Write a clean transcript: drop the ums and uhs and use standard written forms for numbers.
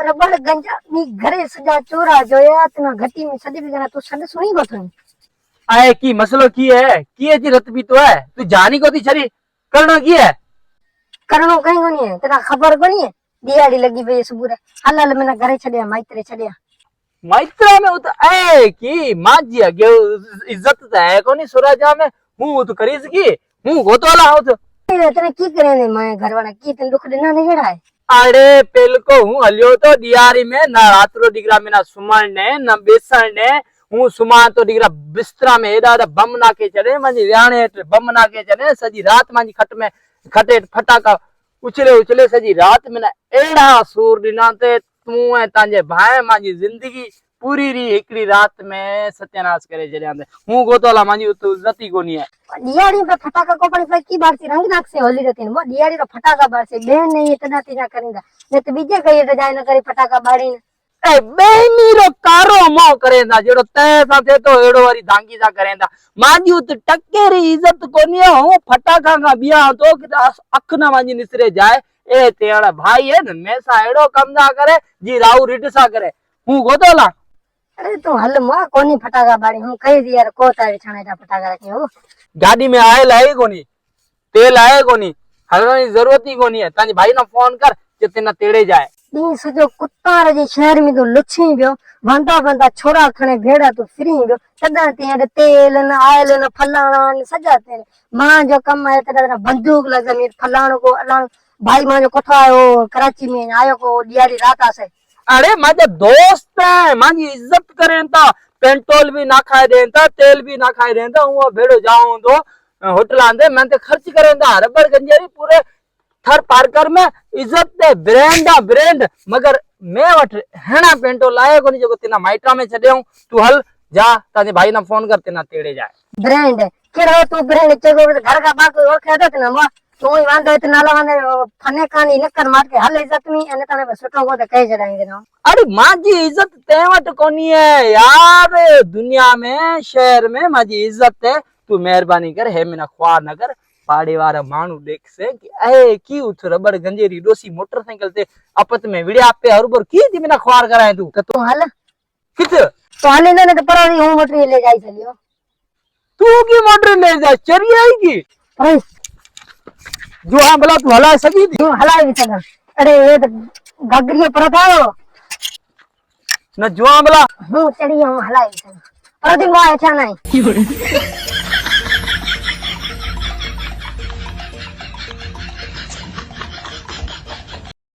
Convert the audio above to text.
रबड़ गंजा नी घरे सजा चोरा जोया तना घटी में सदी बिगना तू सद सुनी गोथनी आए की मसलो की है जी रत भी तो है तू जानी को थी छरी करना की है करणो कहीं कोनी है तना खबर कोनी है दिहाड़ी लगी पे सुबुरे हलाल मेना घरे छड़या माइत्रे छड़या मैत्रा में उत ए की माजी अगे इज्जत तो है कोनी सुराजा में हूं तो करीस की हूं गोतोला हो तो तने की करे ने मैं घरवाला की तने दुख देना नहीं गड़ा है अरे पेल को हूं हलियो तो दियारी में ना रात्रो डिगरा में ना सुमन ने ना बेसन ने हूं सुमा तो डिगरा बिस्तरा में एडा बम नाके चढ़े मांजी व्याणे बम नाके चढ़े सजी रात मांजी खट में खटे फटाका उछले उछले सजी रात में ना एड़ा सूर दिना ते तू है तांजे भाई मांजी जिंदगी पूरी री एकड़ी रात में सत्यानाश करे चले हूं गोतोला मांजी तो इज्जत ही कोनी है दिहाड़ी पे फटाका को पण की बार से रंग नाक से होली रहती है दिहाड़ी रो फटाका बार से बहन नहीं इतना तीजा करेंदा ने तो बीजे कई जाय न करे फटाका बाड़ी ने ए बेनी रो कारो मो करेंदा जेड़ो तय साथे तो एड़ो वारी धांगी सा करेंदा मांजी उत टक्के री इज्जत कोनी है हूं फटाका का बिया तो कि अख ना मांजी निसरे जाए ए तेड़ा भाई है न मैसा एड़ो कम ना करे जी राऊ रिट सा करे हूं गोतोला अरे तू हल मा कोनी फटाका बाड़ी हूं कही दी यार कोता छाने दा फटाका रखे हो गाड़ी में आयल है कोनी तेल है कोनी हलने की जरूरत ही कोनी है तानी भाई ना फोन कर जितना तेड़े जाए दी सजो कुत्ता रे शहर में तो लुच्छी गयो बंदा बंदा छोरा खणे भेड़ा तो फ्री गयो सदा ते तेल न आयल न फलाना न सजा ते मां जो कम है तेरा बंदूक लगा मेरे फलाणो को अलाण भाई मां जो कोठा आयो कराची में आयो को दिहाड़ी रात आसे अरे माजे दोस्त है मांगी इज्जत करें ता पेट्रोल भी ना खाए दें ता तेल भी ना खाए दें ता वो भेड़ो जाऊं तो होटल आंदे मैं ते खर्च करें ता रबर गंजेरी पूरे थर पार्कर में इज्जत दे ब्रांड मगर मैं वट हेना पेट्रोल आए कोनी जो तिना माइट्रा में छडेऊ तू हल जा ताने भाई ना फोन कर तिना तेड़े जाए ब्रांड केड़ो तू ब्रांड चगो घर का बात ओळखे दे ना मा तू ही वांदो इत नाला वांदे फने कानी नकर मार के हल इज्जत में अने तने सुठो को कह जडाएंगे ना अरे माजी इज्जत ते वट कोनी है यार दुनिया में शहर में माजी इज्जत है तू मेहरबानी कर है मेरा ख्वाह न कर पाड़े वाला मानू देख से कि ए की उठ रबड़ गंजेरी डोसी मोटरसाइकिल ते आपत में विड़े आपे हरबर की थी मेरा ख्वार कराए तू तो तू हल कित तो हल ने तो परानी हूं मोटर ले जाई चलियो तू की मोटर ले जा चरी आएगी अरे जो हां भला तू हला सकी थी तू हलाई भी सदा अरे ये तो गगरियो पर था न जो हां भला हूं चढ़ी हूं हलाई भी सदा अरे दिन वो अच्छा नहीं